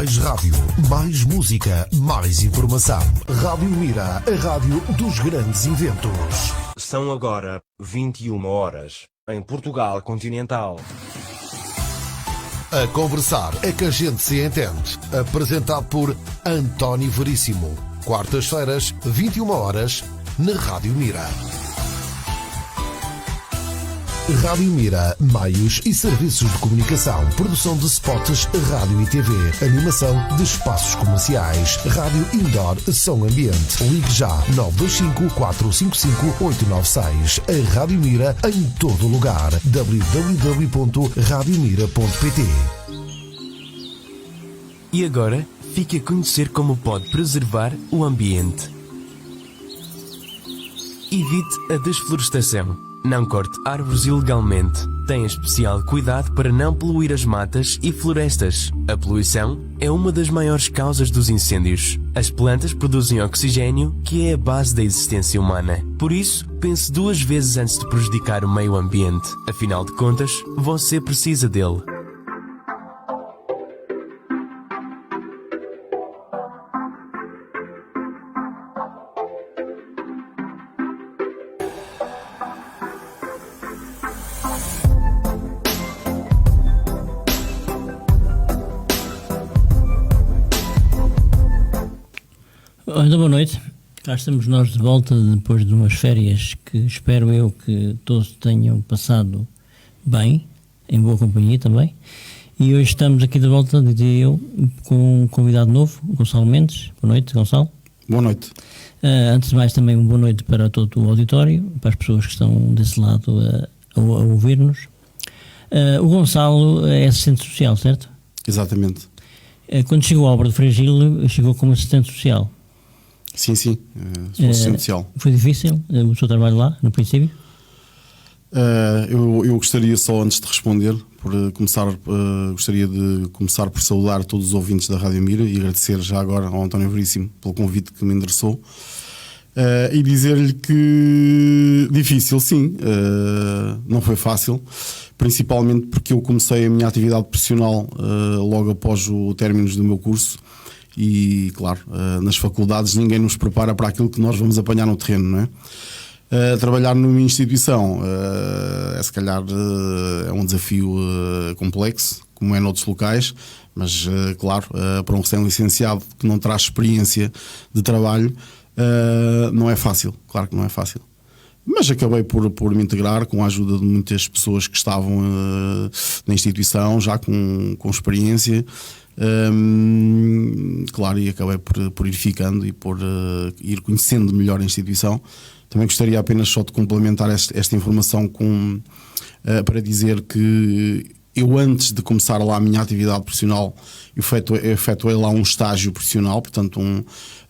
Mais rádio, mais música, mais informação. Rádio Mira, a rádio dos grandes eventos. São agora 21 horas, em Portugal continental. A conversar é que a gente se entende. Apresentado por António Veríssimo. Quartas-feiras, 21 horas, na Rádio Mira. Rádio Mira, meios e serviços de comunicação, produção de spots, rádio e TV, animação de espaços comerciais, rádio indoor, som ambiente. Ligue já 925 455 896. A Rádio Mira em todo lugar. www.radiomira.pt. E agora, fique a conhecer como pode preservar o ambiente. Evite a desflorestação. Não corte árvores ilegalmente. Tenha especial cuidado para não poluir as matas e florestas. A poluição é uma das maiores causas dos incêndios. As plantas produzem oxigênio, que é a base da existência humana. Por isso, pense duas vezes antes de prejudicar o meio ambiente. Afinal de contas, você precisa dele. Olá, boa noite. Cá estamos nós de volta depois de umas férias que espero eu que todos tenham passado bem, em boa companhia também. E hoje estamos aqui de volta, diria eu, com um convidado novo, Gonçalo Mendes. Boa noite, Gonçalo. Boa noite. Antes de mais, também uma boa noite para todo o auditório, para as pessoas que estão desse lado a ouvir-nos. O Gonçalo é assistente social, certo? Exatamente. Quando chegou à obra de Fragil, chegou como assistente social. Sim, sou assistente social. Foi difícil o seu trabalho lá, no princípio? Eu gostaria só, antes de responder, gostaria de começar por saudar todos os ouvintes da Rádio Mira e agradecer já agora ao António Veríssimo pelo convite que me endereçou. E dizer-lhe que difícil, sim, não foi fácil, principalmente porque eu comecei a minha atividade profissional logo após o término do meu curso. E, claro, nas faculdades ninguém nos prepara para aquilo que nós vamos apanhar no terreno, não é? Trabalhar numa instituição se calhar é um desafio complexo, como é noutros locais, mas, claro, para um recém-licenciado que não traz experiência de trabalho, não é fácil, claro que não é fácil. Mas acabei por me integrar com a ajuda de muitas pessoas que estavam na instituição, já com experiência. Claro, e acabei por ir ficando e por ir conhecendo melhor a instituição. Também gostaria apenas só de complementar esta informação para dizer que eu, antes de começar lá a minha atividade profissional, efetuei lá um estágio profissional, portanto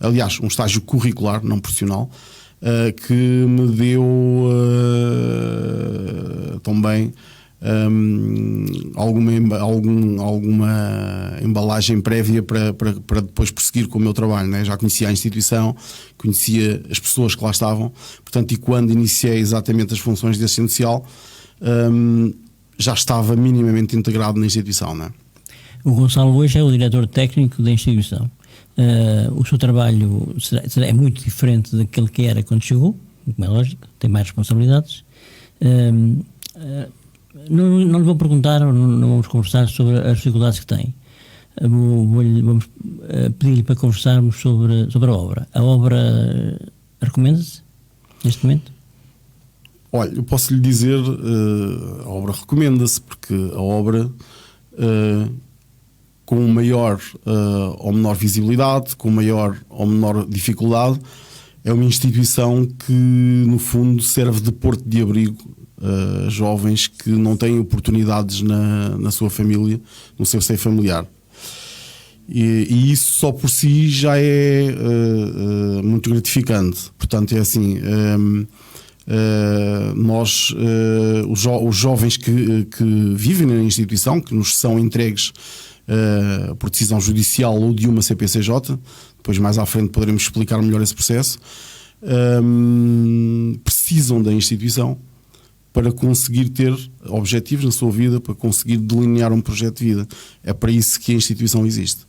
aliás um estágio curricular, não profissional, que me deu também alguma embalagem prévia para depois prosseguir com o meu trabalho, né? Já conhecia a instituição, conhecia as pessoas que lá estavam, portanto, e quando iniciei exatamente as funções de assistente social, já estava minimamente integrado na instituição, né? O Gonçalo hoje é o diretor técnico da instituição. O seu trabalho é muito diferente daquele que era quando chegou, como é lógico, tem mais responsabilidades. Não lhe vou perguntar, não vamos conversar sobre as dificuldades que tem. Vamos pedir-lhe para conversarmos sobre a obra. A obra recomenda-se neste momento? Olha, eu posso lhe dizer, a obra recomenda-se, porque a obra, com maior ou menor visibilidade, com maior ou menor dificuldade, é uma instituição que, no fundo, serve de porto de abrigo a jovens que não têm oportunidades na sua família, no seu seio familiar. E isso só por si já é muito gratificante. Portanto, é assim, os jovens que vivem na instituição, que nos são entregues por decisão judicial ou de uma CPCJ, depois mais à frente poderemos explicar melhor esse processo, precisam da instituição para conseguir ter objetivos na sua vida, para conseguir delinear um projeto de vida. É para isso que a instituição existe.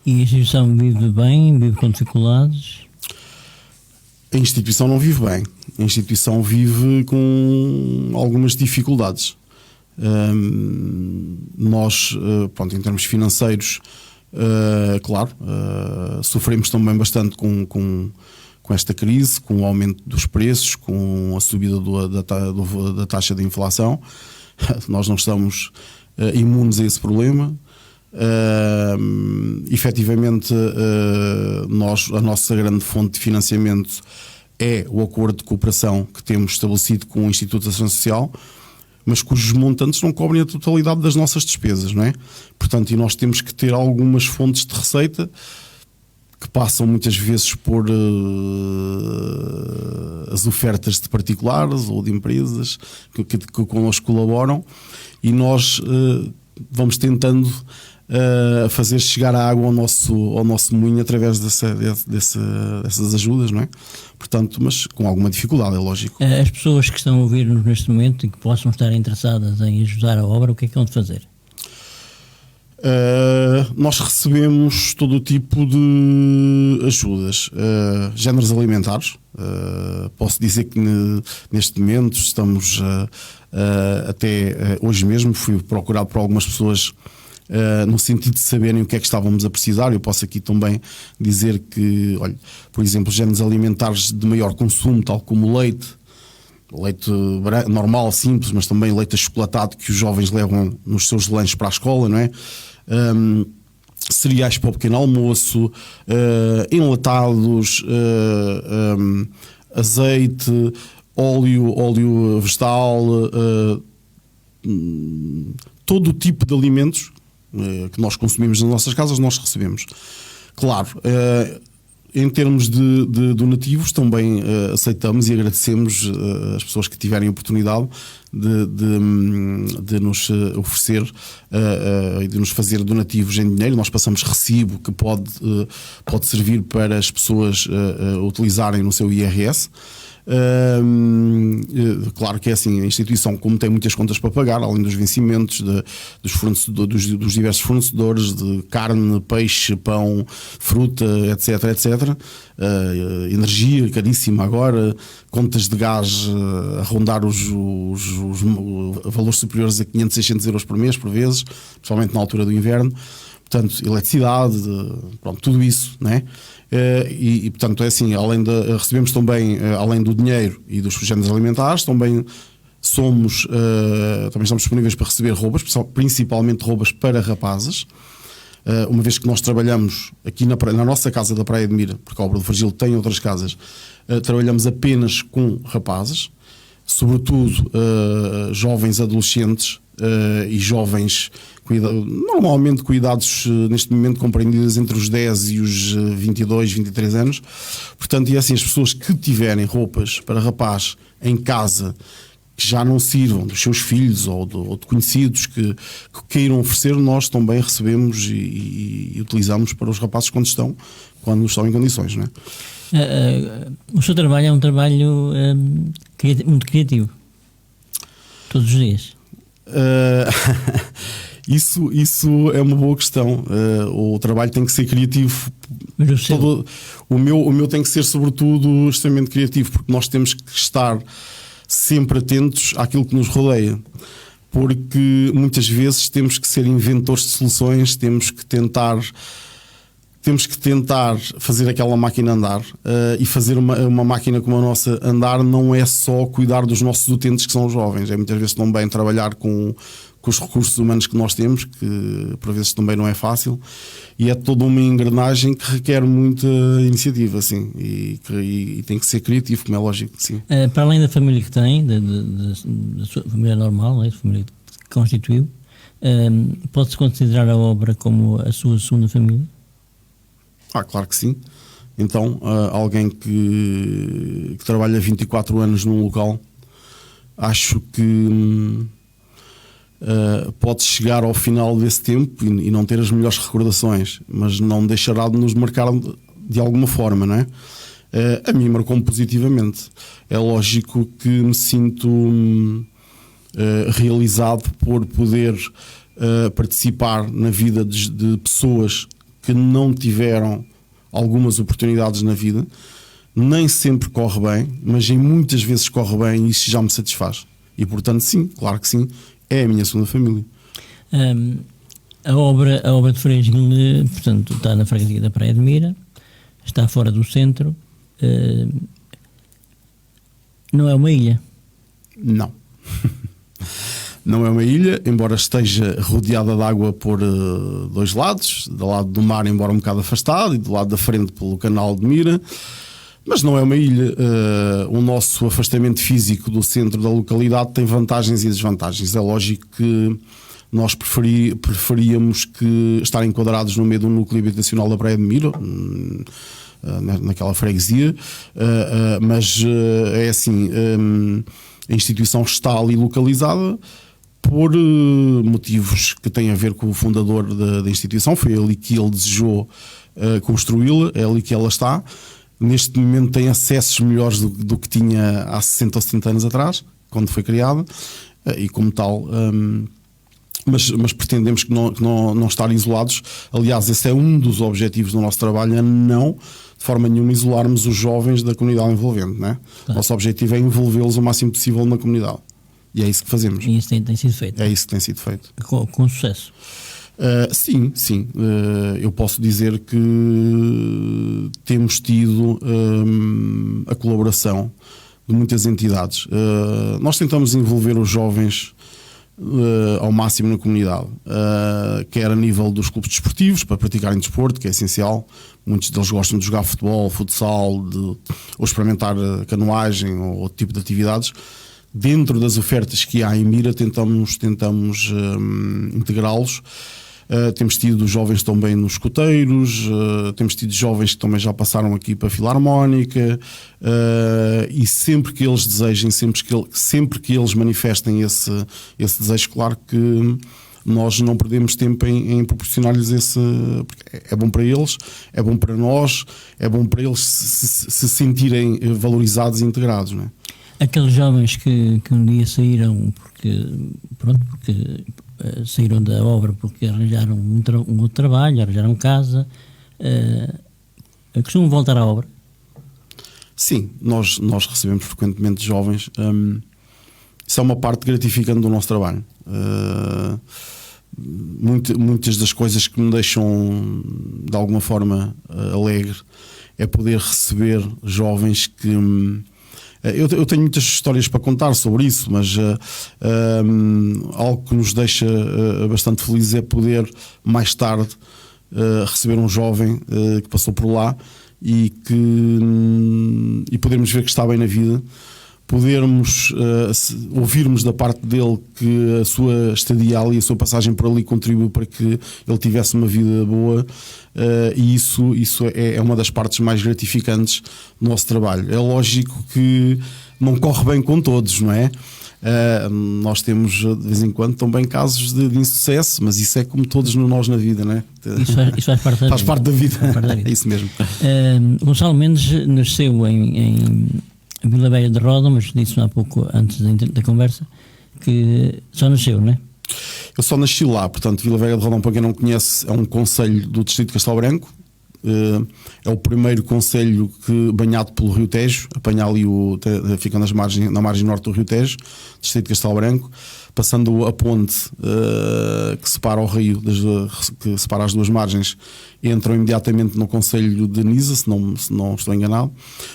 E a instituição vive bem, vive com dificuldades? A instituição não vive bem. A instituição vive com algumas dificuldades. Nós, pronto, em termos financeiros, claro, sofremos também bastante com esta crise, com o aumento dos preços, com a subida da taxa de inflação. Nós não estamos imunes a esse problema. Efetivamente, a nossa grande fonte de financiamento é o acordo de cooperação que temos estabelecido com o Instituto de Ação Social, mas cujos montantes não cobrem a totalidade das nossas despesas, não é? Portanto, e nós temos que ter algumas fontes de receita que passam muitas vezes por as ofertas de particulares ou de empresas que connosco colaboram, e nós vamos tentando fazer chegar a água ao nosso moinho através dessas ajudas, não é? Portanto, mas com alguma dificuldade, é lógico. As pessoas que estão a ouvir-nos neste momento e que possam estar interessadas em ajudar a obra, o que é que vão fazer? Nós recebemos todo o tipo de ajudas, géneros alimentares. Posso dizer que neste momento estamos até hoje mesmo fui procurado por algumas pessoas no sentido de saberem o que é que estávamos a precisar. Eu posso aqui também dizer que, olha, por exemplo, géneros alimentares de maior consumo, tal como leite normal, simples, mas também leite achocolatado que os jovens levam nos seus lanches para a escola, não é? Cereais para o pequeno almoço, enlatados, azeite, óleo vegetal, todo o tipo de alimentos que nós consumimos nas nossas casas, nós recebemos. Claro, em termos de donativos, também aceitamos e agradecemos as pessoas que tiverem a oportunidade de nos oferecer e de nos fazer donativos em dinheiro. Nós passamos recibo que pode servir para as pessoas utilizarem no seu IRS. Claro que é assim, a instituição, como tem muitas contas para pagar, além dos vencimentos dos diversos fornecedores de carne, peixe, pão, fruta, etc, energia caríssima agora, contas de gás a rondar os valores superiores a 500, 600 euros por mês, por vezes, principalmente na altura do inverno. Portanto, eletricidade, pronto, tudo isso, não é? E portanto é assim, recebemos também, além do dinheiro e dos géneros alimentares, também estamos disponíveis para receber roubas, principalmente roubas para rapazes, uma vez que nós trabalhamos aqui na nossa casa da Praia de Mira, porque a Obra do Virgílio tem outras casas, trabalhamos apenas com rapazes, sobretudo jovens adolescentes e jovens normalmente com idades neste momento compreendidas entre os 10 e os 22, 23 anos. Portanto, e assim, as pessoas que tiverem roupas para rapaz em casa que já não sirvam dos seus filhos ou de conhecidos que queiram oferecer, nós também recebemos e utilizamos para os rapazes quando estão em condições, não é? O seu trabalho é um trabalho muito criativo, todos os dias. Isso é uma boa questão. O trabalho tem que ser criativo. Mas o meu tem que ser sobretudo extremamente criativo, porque nós temos que estar sempre atentos àquilo que nos rodeia, porque muitas vezes temos que ser inventores de soluções, temos que tentar fazer aquela máquina andar, e fazer uma máquina como a nossa andar não é só cuidar dos nossos utentes, que são os jovens, é muitas vezes também trabalhar com os recursos humanos que nós temos, que por vezes também não é fácil, e é toda uma engrenagem que requer muita iniciativa, assim, e tem que ser criativo, como é lógico, sim. Para além da família que tem, da sua família normal, da família que constituiu, pode-se considerar a obra como a sua segunda família? Claro que sim. Então, alguém que trabalha 24 anos num local, acho que pode chegar ao final desse tempo e não ter as melhores recordações, mas não deixará de nos marcar de alguma forma, não é? A mim marcou-me positivamente. É lógico que me sinto realizado por poder participar na vida de pessoas que não tiveram algumas oportunidades na vida. Nem sempre corre bem, mas em muitas vezes corre bem e isso já me satisfaz. E portanto, sim, claro que sim, é a minha segunda família. A obra de Frei Gil, portanto, está na freguesia da Praia de Mira, está fora do centro, não é uma ilha? Não. Não é uma ilha, embora esteja rodeada de água por dois lados, do lado do mar, embora um bocado afastado, e do lado da frente pelo canal de Mira, mas não é uma ilha. O nosso afastamento físico do centro da localidade tem vantagens e desvantagens. É lógico que nós preferíamos que estar enquadrados no meio do núcleo habitacional da Praia de Mira, naquela freguesia, mas é assim, a instituição está ali localizada por motivos que têm a ver com o fundador da instituição. Foi ali que ele desejou construí-la, é ali que ela está. Neste momento tem acessos melhores do que tinha há 60 ou 70 anos atrás, quando foi criada, e como tal, mas pretendemos que não estar isolados. Aliás, esse é um dos objetivos do nosso trabalho, é não, de forma nenhuma, isolarmos os jovens da comunidade envolvente, né? Claro. Nosso objetivo é envolvê-los o máximo possível na comunidade. E é isso que fazemos. E isso tem sido feito? É isso que tem sido feito. Com sucesso? Sim. Eu posso dizer que temos tido a colaboração de muitas entidades. Nós tentamos envolver os jovens ao máximo na comunidade, quer a nível dos clubes desportivos, para praticarem desporto, que é essencial. Muitos deles gostam de jogar futebol, futsal, ou experimentar canoagem ou outro tipo de atividades. Dentro das ofertas que há em Mira, tentamos integrá-los. Temos tido jovens também nos escoteiros, temos tido jovens que também já passaram aqui para a Filarmónica, e sempre que eles desejem, sempre que eles manifestem esse desejo, claro que nós não perdemos tempo em proporcionar-lhes esse, porque é bom para eles, é bom para nós, é bom para eles se sentirem valorizados e integrados, não é? Aqueles jovens que um dia saíram porque saíram da obra porque arranjaram um outro trabalho, arranjaram casa, costumam voltar à obra? Sim, nós recebemos frequentemente jovens. Isso é uma parte gratificante do nosso trabalho. Muitas das coisas que me deixam de alguma forma alegre é poder receber jovens que... Eu tenho muitas histórias para contar sobre isso, mas algo que nos deixa bastante felizes é poder, mais tarde, receber um jovem que passou por lá e podermos ver que está bem na vida, podermos ouvirmos da parte dele que a sua estadia ali, a sua passagem por ali contribuiu para que ele tivesse uma vida boa. E isso é uma das partes mais gratificantes do nosso trabalho. É lógico que não corre bem com todos, não é? Nós temos de vez em quando também casos de insucesso, mas isso é como todos nós na vida, não é? Isso faz parte da vida. Faz parte da vida. É isso mesmo. Gonçalo Mendes nasceu em Vila Velha de Rodão, mas disse há pouco, antes da conversa, que só nasceu, não é? Eu só nasci lá, portanto, Vila Velha de Rodão, para quem não conhece, é um concelho do distrito de Castelo Branco. É o primeiro concelho banhado pelo Rio Tejo, apanha ali fica na margem norte do Rio Tejo, distrito de Castelo Branco, passando a ponte que separa o rio, que separa as duas margens, entram imediatamente no concelho de Nisa, se não estou enganado,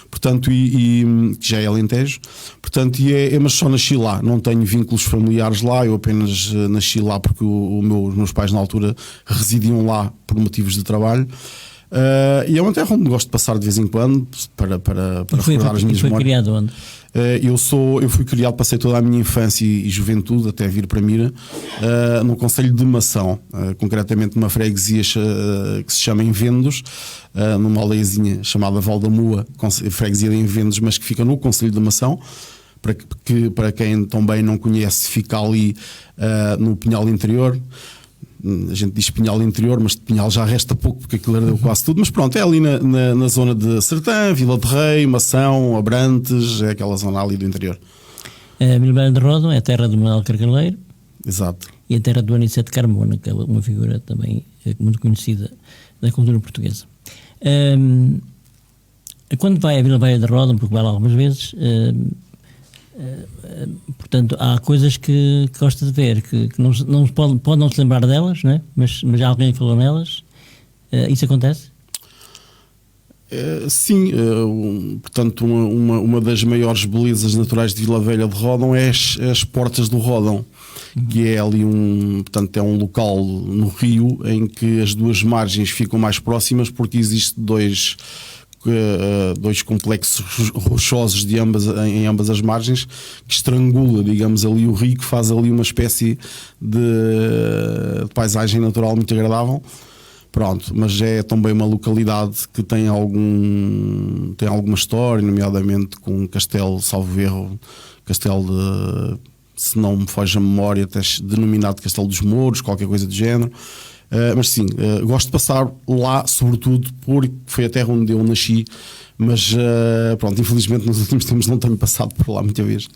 portanto, que já é Alentejo, portanto, mas só nasci lá, não tenho vínculos familiares lá, eu apenas nasci lá porque os meus pais na altura residiam lá por motivos de trabalho. E é uma terra onde gosto de passar de vez em quando para recordar as minhas memórias. Foi criado onde? Eu fui criado, passei toda a minha infância e juventude até vir para Mira, no concelho de Mação, concretamente numa freguesia que se chama Envendos, numa aldeiazinha chamada Val da Mua, freguesia de Envendos, mas que fica no concelho de Mação. Para quem também não conhece, fica ali no Pinhal Interior. A gente diz Pinhal Interior, mas de Pinhal já resta pouco porque aquilo ardeu quase tudo, mas pronto, é ali na zona de Sertã, Vila de Rei, Mação, Abrantes, é aquela zona ali do interior. Vila Velha de Rodão é a terra do Manuel Carcaleiro. Exato. E a terra do Aniceto Carmona, que é uma figura também muito conhecida da cultura portuguesa. Quando vai à Vila Velha de Ródão, porque vai lá algumas vezes, portanto, há coisas que gosta de ver, que não pode não se lembrar delas, não é? mas alguém falou nelas. Isso acontece? Sim, portanto, uma das maiores belezas naturais de Vila Velha de Ródão é as Portas do Ródão, que é ali portanto, é um local no rio em que as duas margens ficam mais próximas, porque existe dois complexos rochosos em ambas as margens, que estrangula, digamos, ali o rio, que faz ali uma espécie de paisagem natural muito agradável. Pronto, mas é também uma localidade que tem alguma história, nomeadamente com um castelo, salvo erro, castelo se não me foge a memória, até denominado Castelo dos Mouros, qualquer coisa do género. Mas sim, gosto de passar lá, sobretudo porque foi a terra onde eu nasci, mas pronto, infelizmente nos últimos tempos não tenho passado por lá muita vez.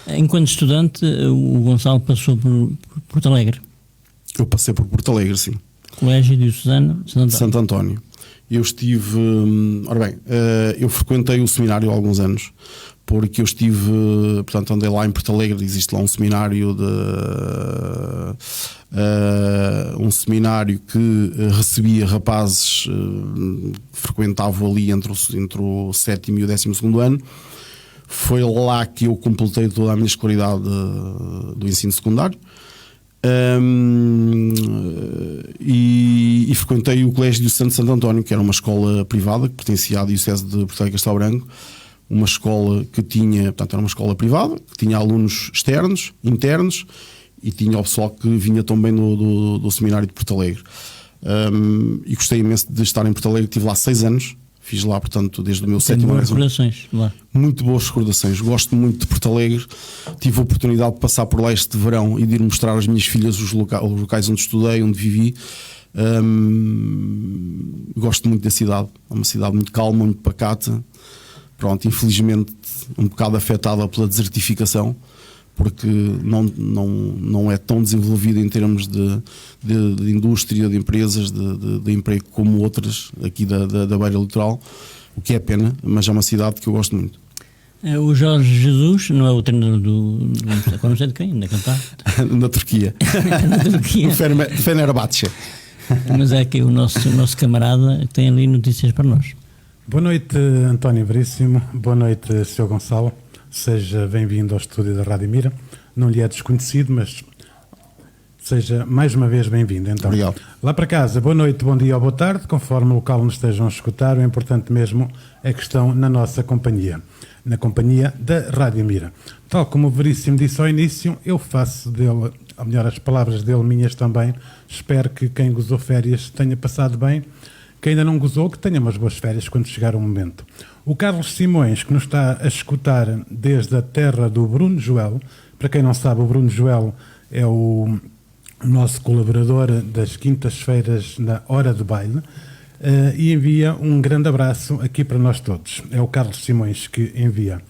Enquanto estudante, o Gonçalo passou por Porto Alegre. Eu passei por Porto Alegre, sim. Colégio Diocesano Santo António. Eu estive, ora bem, eu frequentei o seminário há alguns anos, porque eu estive, portanto, andei lá em Porto Alegre, existe lá um seminário que recebia rapazes que frequentavam ali entre o 7º e o 12º ano. Foi lá que eu completei toda a minha escolaridade do ensino secundário. E frequentei o Colégio Diocesano de Santo António, que era uma escola privada que pertencia à Diocese de Porto Alegre e Castelo Branco, uma escola que tinha, portanto, era uma escola privada, que tinha alunos externos, internos, e tinha o pessoal que vinha também do seminário de Porto Alegre. E gostei imenso de estar em Porto Alegre, estive lá 6 anos. Fiz lá, portanto, desde o meu 7º ano. Boas recordações lá. Muito boas recordações. Gosto muito de Porto Alegre. Tive a oportunidade de passar por lá este verão e de ir mostrar às minhas filhas os locais onde estudei, onde vivi. Gosto muito da cidade. É uma cidade muito calma, muito pacata. Pronto, infelizmente um bocado afetada pela desertificação, porque não é tão desenvolvida em termos de indústria, de empresas, de emprego como outras aqui da beira litoral, o que é pena, mas é uma cidade que eu gosto muito. O Jorge Jesus não é o treinador do não sei de quem, ainda cantar? Na Turquia. Na Turquia. O Fenerbahçe. Mas é que o nosso camarada tem ali notícias para nós. Boa noite, António Veríssimo. Boa noite, Sr. Gonçalo. Seja bem-vindo ao estúdio da Rádio Mira. Não lhe é desconhecido, mas seja mais uma vez bem-vindo. Então, obrigado. Lá para casa, boa noite, bom dia ou boa tarde, conforme o local nos estejam a escutar. O importante mesmo é que estão na nossa companhia, na companhia da Rádio Mira. Tal como o Veríssimo disse ao início, eu faço dele, ou melhor, as palavras dele, minhas também. Espero que quem gozou férias tenha passado bem. Quem ainda não gozou, que tenha umas boas férias quando chegar o momento. O Carlos Simões, que nos está a escutar desde a terra do Bruno Joel. Para quem não sabe, o Bruno Joel é o nosso colaborador das quintas-feiras na Hora do Baile, e envia um grande abraço aqui para nós todos. É o Carlos Simões que envia.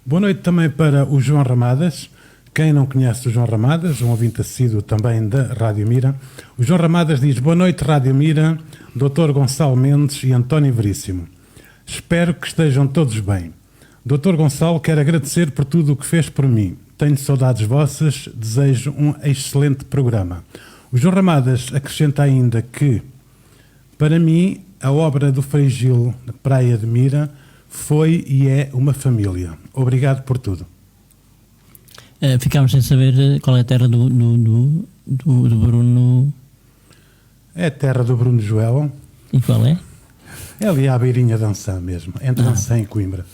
Boa noite também para o João Ramadas. Quem não conhece o João Ramadas, um ouvinte assíduo também da Rádio Mira. O João Ramadas diz: boa noite, Rádio Mira, Dr. Gonçalo Mendes e António Veríssimo. Espero que estejam todos bem. Dr. Gonçalo, quero agradecer por tudo o que fez por mim. Tenho saudades vossas, desejo um excelente programa. O João Ramadas acrescenta ainda que, para mim, a obra do Frei Gil, na Praia de Mira, foi e é uma família. Obrigado por tudo. Ficámos sem saber qual é a terra do Bruno. É a terra do Bruno Joel. E qual é? É ali à beirinha de Ançã mesmo, entre Ançã e Coimbra.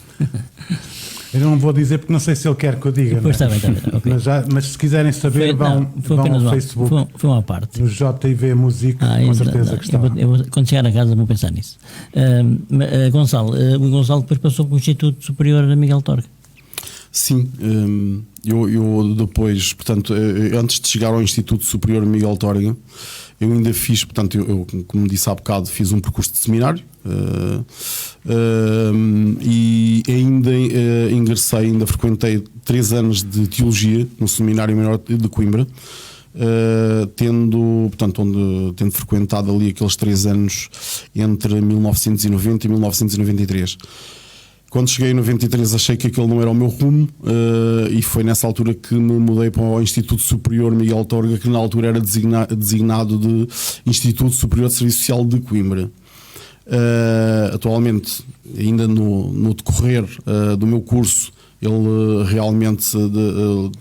Eu não vou dizer porque não sei se ele quer que eu diga. Pois está bem, okay. Mas se quiserem saber, vão ao Facebook. Foi uma parte. No JTV Música, com certeza que está. Quando chegar a casa vou pensar nisso. Gonçalo, o Gonçalo depois passou para o Instituto Superior a Miguel Torga. Sim, eu depois, portanto, antes de chegar ao Instituto Superior Miguel Torga, eu ainda fiz, portanto, eu, como disse há bocado, fiz um percurso de seminário e ainda ingressei, ainda frequentei 3 anos de Teologia no Seminário Maior de Coimbra, tendo frequentado ali aqueles 3 anos entre 1990 e 1993. Quando cheguei em 93 achei que aquele não era o meu rumo, e foi nessa altura que me mudei para o Instituto Superior Miguel Torga, que na altura era designado de Instituto Superior de Serviço Social de Coimbra. Atualmente, ainda no decorrer do meu curso, ele realmente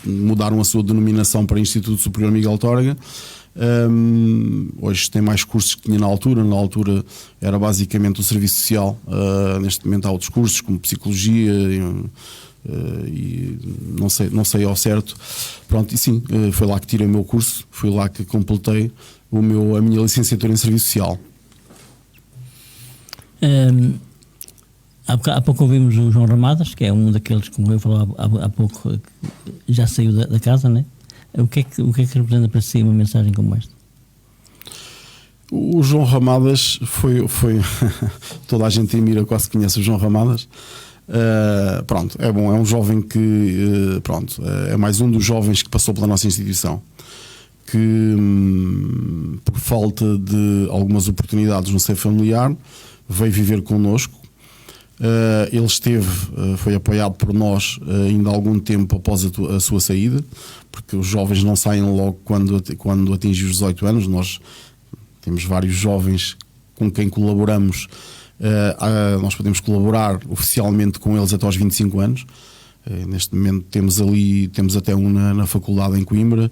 mudaram a sua denominação para Instituto Superior Miguel Torga. Hoje tem mais cursos que tinha na altura era basicamente o serviço social. Neste momento há outros cursos como psicologia e não sei ao certo. Pronto, e sim, foi lá que tirei o meu curso, foi lá que completei a minha licenciatura em serviço social. Há pouco ouvimos o João Ramadas, que é um daqueles, como eu falava há pouco, que já saiu da casa, né? O que é que representa para si uma mensagem como esta? O João Ramadas foi toda a gente em Mira quase conhece o João Ramadas. Pronto, é bom, é um jovem que é mais um dos jovens que passou pela nossa instituição, que por falta de algumas oportunidades no seio familiar veio viver connosco. Ele foi apoiado por nós ainda há algum tempo após a sua saída, porque os jovens não saem logo quando atingem os 18 anos. Nós temos vários jovens com quem colaboramos, nós podemos colaborar oficialmente com eles até aos 25 anos. Neste momento temos até um na faculdade em Coimbra,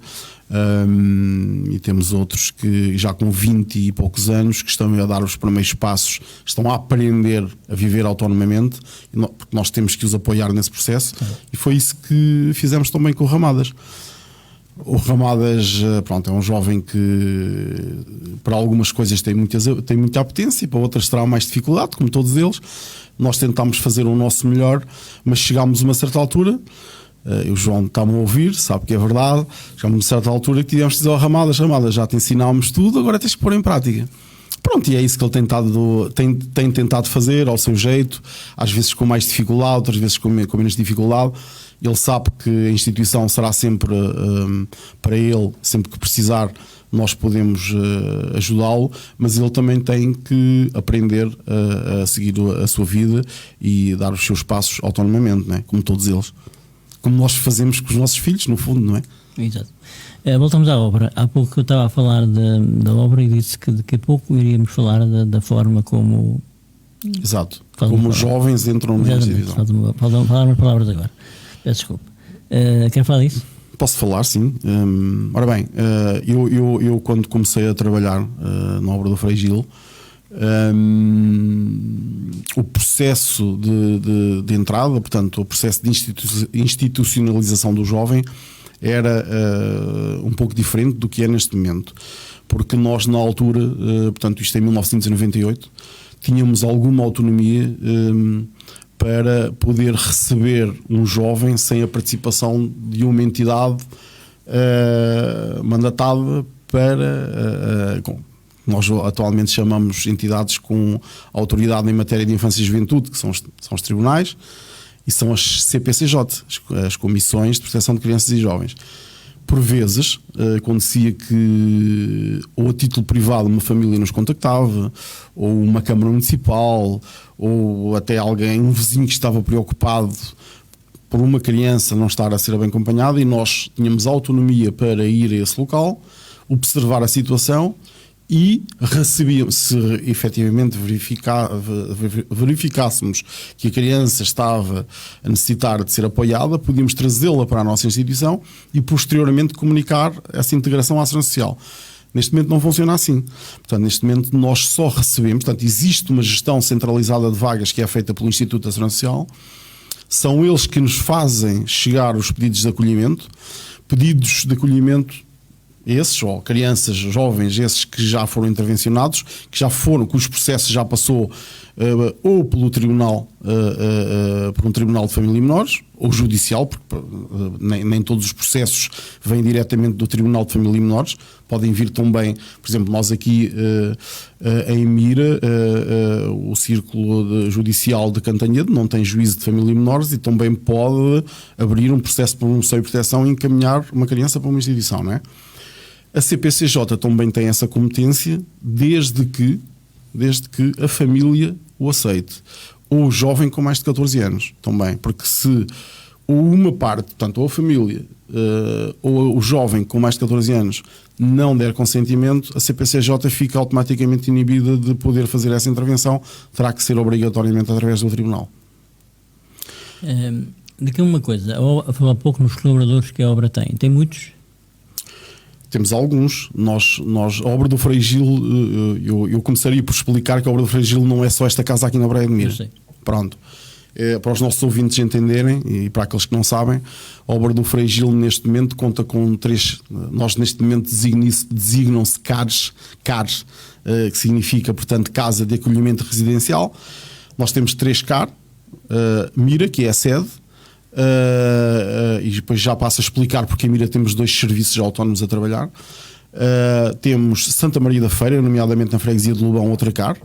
e temos outros que já com 20 e poucos anos que estão a dar os primeiros passos, estão a aprender a viver autonomamente, porque nós temos que os apoiar nesse processo. E foi isso que fizemos também com o Ramadas. O Ramadas, é um jovem que para algumas coisas tem muita apetência e para outras terá mais dificuldade, como todos eles. Nós tentámos fazer o nosso melhor, mas chegámos a uma certa altura, o João está-me a ouvir, sabe que é verdade, chegámos a uma certa altura que tivemos de dizer ao Ramadas, já te ensinámos tudo, agora tens que pôr em prática. Pronto, e é isso que ele tem tentado fazer ao seu jeito, às vezes com mais dificuldade, outras vezes com menos dificuldade. Ele sabe que a instituição será sempre para ele, sempre que precisar, nós podemos ajudá-lo, mas ele também tem que aprender a seguir a sua vida e dar os seus passos autonomamente, não é? Como todos eles. Como nós fazemos com os nossos filhos, no fundo, não é? Exato. Voltamos à obra. Há pouco eu estava a falar da obra e disse que daqui a pouco iríamos falar da forma como... Exato. Como os jovens entram na instituição. Falar umas palavras agora. Peço desculpa. Quer falar disso? Posso falar, sim. Ora bem, eu quando comecei a trabalhar na obra do Frei Gil, o processo de entrada, portanto, o processo de institucionalização do jovem era um pouco diferente do que é neste momento, porque nós na altura, portanto isto em 1998, tínhamos alguma autonomia para poder receber um jovem sem a participação de uma entidade mandatada para... nós atualmente chamamos entidades com autoridade em matéria de infância e juventude, que são os tribunais, e são as CPCJ, as Comissões de Proteção de Crianças e Jovens. Por vezes acontecia que ou a título privado uma família nos contactava, ou uma Câmara Municipal, ou até um vizinho que estava preocupado por uma criança não estar a ser bem acompanhada, e nós tínhamos autonomia para ir a esse local, observar a situação e recebíamos, se efetivamente verificássemos que a criança estava a necessitar de ser apoiada, podíamos trazê-la para a nossa instituição e posteriormente comunicar essa integração à Segurança Social. Neste momento não funciona assim. Portanto, neste momento nós só recebemos, portanto, existe uma gestão centralizada de vagas que é feita pelo Instituto da Segurança Social. São eles que nos fazem chegar os pedidos de acolhimento esses, ou crianças, jovens, esses que já foram intervencionados, cujos processos já passou ou pelo tribunal, por um tribunal de família e menores, ou judicial, porque nem todos os processos vêm diretamente do tribunal de família e menores, podem vir também, por exemplo, nós aqui em Mira, o Círculo Judicial de Cantanhede não tem juízo de família e menores e também pode abrir um processo por um seio de proteção e encaminhar uma criança para uma instituição, não é? A CPCJ também tem essa competência desde que a família o aceite. Ou o jovem com mais de 14 anos também. Porque se ou uma parte, portanto, ou a família ou o jovem com mais de 14 anos não der consentimento, a CPCJ fica automaticamente inibida de poder fazer essa intervenção. Terá que ser obrigatoriamente através do tribunal. Daqui uma coisa, a falar pouco nos colaboradores que a obra tem muitos? Temos alguns. A obra do Frei Gil, eu começaria por explicar que a obra do Frei Gil não é só esta casa aqui na Breia de Mira. Pronto. Para os nossos ouvintes entenderem e para aqueles que não sabem, a obra do Frei Gil neste momento conta com 3. Nós neste momento designam-se CARs, que significa, portanto, Casa de Acolhimento Residencial. Nós temos 3 CAR, Mira, que é a sede. E depois já passo a explicar porque em Mira temos 2 serviços autónomos a trabalhar. Temos Santa Maria da Feira, nomeadamente na freguesia de Lobão, outra CAR,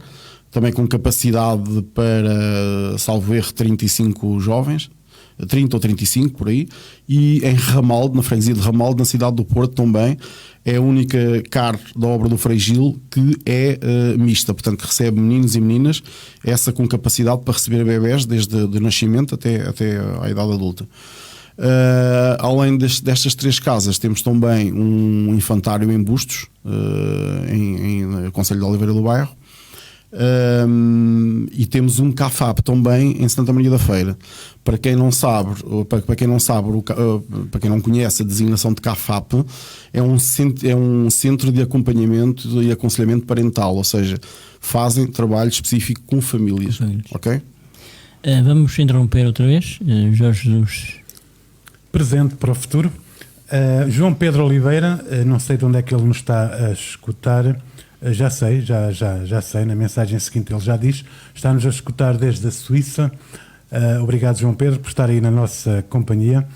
também com capacidade para, salvo erro, 35 jovens, 30 ou 35 por aí. E em Ramalde, na freguesia de Ramalde, na cidade do Porto também, é a única CAR da obra do Frei Gil que é mista, portanto que recebe meninos e meninas, essa com capacidade para receber bebés desde o nascimento até à idade adulta. Além destas 3 casas, temos também um infantário em Bustos, em Concelho de Oliveira do Bairro, e temos um CAFAP também em Santa Maria da Feira. Para quem não sabe, para quem não conhece a designação de CAFAP, é um centro de acompanhamento e aconselhamento parental, ou seja, fazem trabalho específico com famílias. Ok? Vamos interromper outra vez. Jorge Jesus. Presente para o futuro. João Pedro Oliveira, não sei de onde é que ele nos está a escutar. Já sei, na mensagem seguinte ele já diz, está-nos a escutar desde a Suíça. Obrigado, João Pedro, por estar aí na nossa companhia.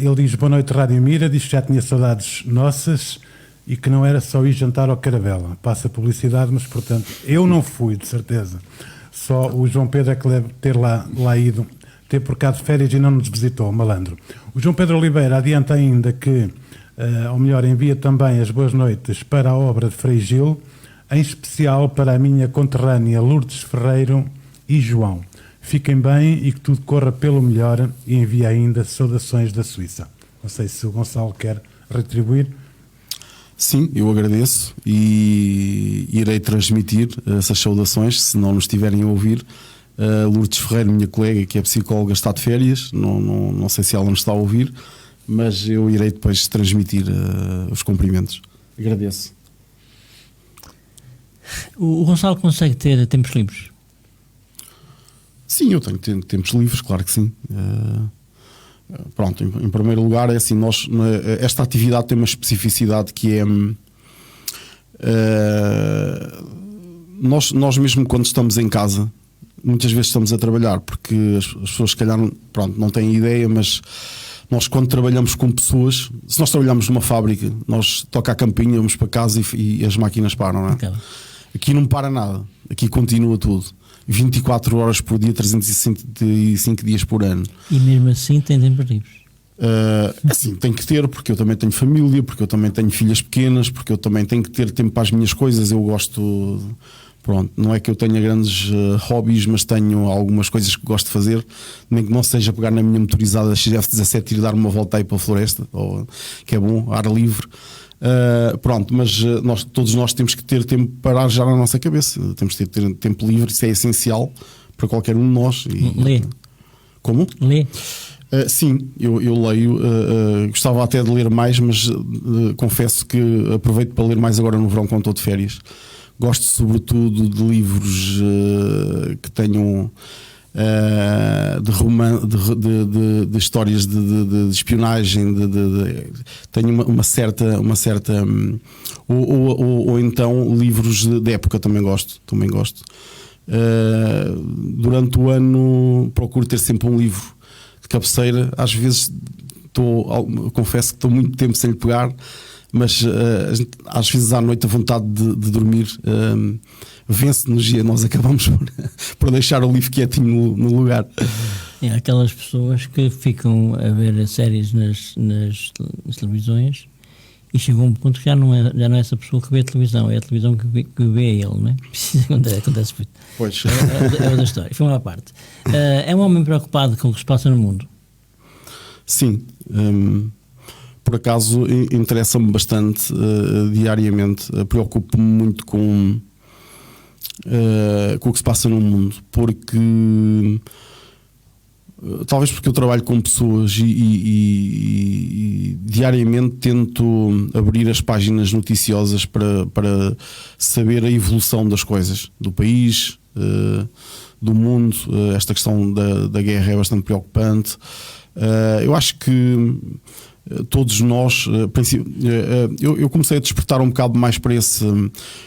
Ele diz: boa noite, Rádio Mira, diz que já tinha saudades nossas e que não era só ir jantar ao Carabela. Passa publicidade, mas portanto eu não fui, de certeza. Só o João Pedro é que deve ter lá ido, ter por cá de férias e não nos visitou, malandro. O João Pedro Oliveira adianta ainda que, ou melhor, envia também as boas noites para a obra de Frei Gil, em especial para a minha conterrânea Lourdes Ferreiro e João. Fiquem bem e que tudo corra pelo melhor, e envia ainda saudações da Suíça. Não sei se o Gonçalo quer retribuir. Sim, eu agradeço e irei transmitir essas saudações, se não nos estiverem a ouvir. Lourdes Ferreiro, minha colega, que é psicóloga, está de férias, não sei se ela nos está a ouvir, mas eu irei depois transmitir os cumprimentos. Agradeço. O Gonçalo consegue ter tempos livres? Sim, eu tenho tempos livres, claro que sim. Pronto, em primeiro lugar é assim, esta atividade tem uma especificidade que é nós mesmo quando estamos em casa, muitas vezes estamos a trabalhar, porque as pessoas se calhar não têm ideia, mas nós quando trabalhamos com pessoas, se nós trabalhamos numa fábrica, nós toca a campainha, vamos para casa e as máquinas param, não é? Okay. Aqui não para nada, aqui continua tudo. 24 horas por dia, 365 dias por ano. E mesmo assim tem tempos livres? Assim, tem que ter, porque eu também tenho família, porque eu também tenho filhas pequenas, porque eu também tenho que ter tempo para as minhas coisas. Eu gosto, pronto, não é que eu tenha grandes hobbies, mas tenho algumas coisas que gosto de fazer, nem que não seja pegar na minha motorizada XF17 e ir dar uma volta aí para a floresta, que é bom, ar livre. Pronto, mas todos nós temos que ter tempo para já na nossa cabeça, temos que ter tempo livre, isso é essencial para qualquer um de nós. Lê. Como? Lê. Sim, eu leio, gostava até de ler mais, mas confesso que aproveito para ler mais agora no verão quando estou de férias. Gosto sobretudo de livros que tenham de histórias de espionagem, tenho uma certa ou então livros de época também gosto. Durante o ano procuro ter sempre um livro de cabeceira. Às vezes confesso que estou muito tempo sem lhe pegar, mas às vezes à noite a vontade de dormir vence-nos e nós acabamos por deixar o livro quietinho no lugar. É aquelas pessoas que ficam a ver séries nas televisões E chegou um ponto que já não é essa pessoa que vê a televisão, é a televisão que vê ele, não é? Acontece muito. Pois. É outra história, foi uma parte. É um homem preocupado com o que se passa no mundo? Sim. Por acaso interessa-me bastante diariamente, preocupo-me muito com o que se passa no mundo, porque talvez porque eu trabalho com pessoas e diariamente tento abrir as páginas noticiosas para saber a evolução das coisas, do país, do mundo. Esta questão da guerra é bastante preocupante. Eu acho que todos nós, eu comecei a despertar um bocado mais para esse,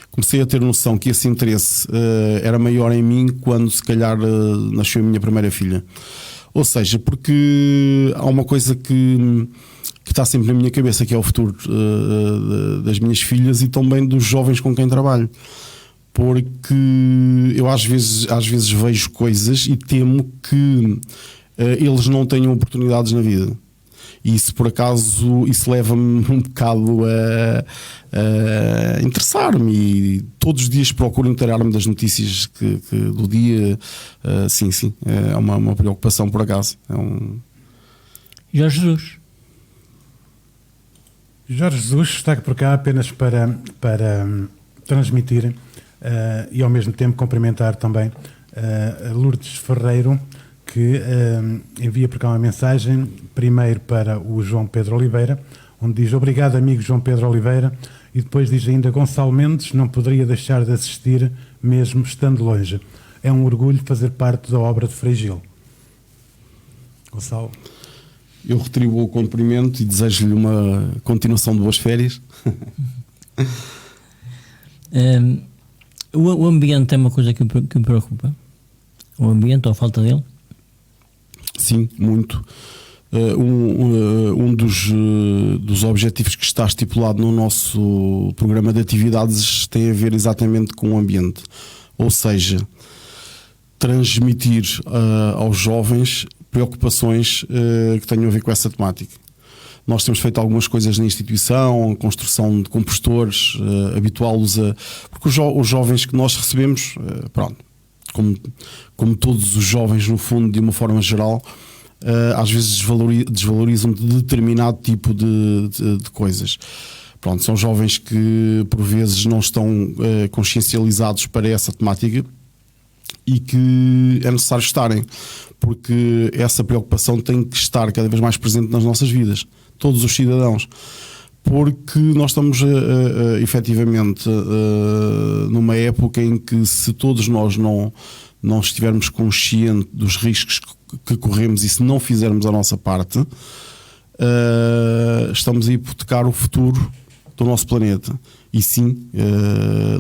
comecei a ter noção que esse interesse era maior em mim quando se calhar nasceu a minha primeira filha. Ou seja, porque há uma coisa que está sempre na minha cabeça, que é o futuro das minhas filhas e também dos jovens com quem trabalho. Porque eu às vezes vejo coisas e temo que eles não tenham oportunidades na vida. E isso, por acaso, isso leva-me um bocado a interessar-me, e todos os dias procuro inteirar-me das notícias do dia. Sim, é uma preocupação, por acaso. Jorge Jesus. Jorge Jesus está por cá apenas para transmitir e ao mesmo tempo cumprimentar também a Lourdes Ferreiro, que envia por cá uma mensagem, primeiro para o João Pedro Oliveira, onde diz: obrigado, amigo João Pedro Oliveira, e depois diz ainda: Gonçalo Mendes não poderia deixar de assistir mesmo estando longe. É um orgulho fazer parte da obra de Frei Gil. Gonçalo. Eu retribuo o cumprimento e desejo-lhe uma continuação de boas férias. O ambiente é uma coisa que me preocupa. O ambiente ou a falta dele? Sim, muito. Um dos objetivos que está estipulado no nosso programa de atividades tem a ver exatamente com o ambiente. Ou seja, transmitir aos jovens preocupações que tenham a ver com essa temática. Nós temos feito algumas coisas na instituição, a construção de compostores, habituá-los a... Porque os jovens que nós recebemos, pronto, como todos os jovens no fundo, de uma forma geral, às vezes desvalorizam determinado tipo de coisas. Pronto, são jovens que por vezes não estão consciencializados para essa temática e que é necessário estarem, porque essa preocupação tem que estar cada vez mais presente nas nossas vidas, todos os cidadãos, porque nós estamos efetivamente numa época em que, se todos nós não estivermos conscientes dos riscos que corremos e se não fizermos a nossa parte, estamos a hipotecar o futuro do nosso planeta. E sim,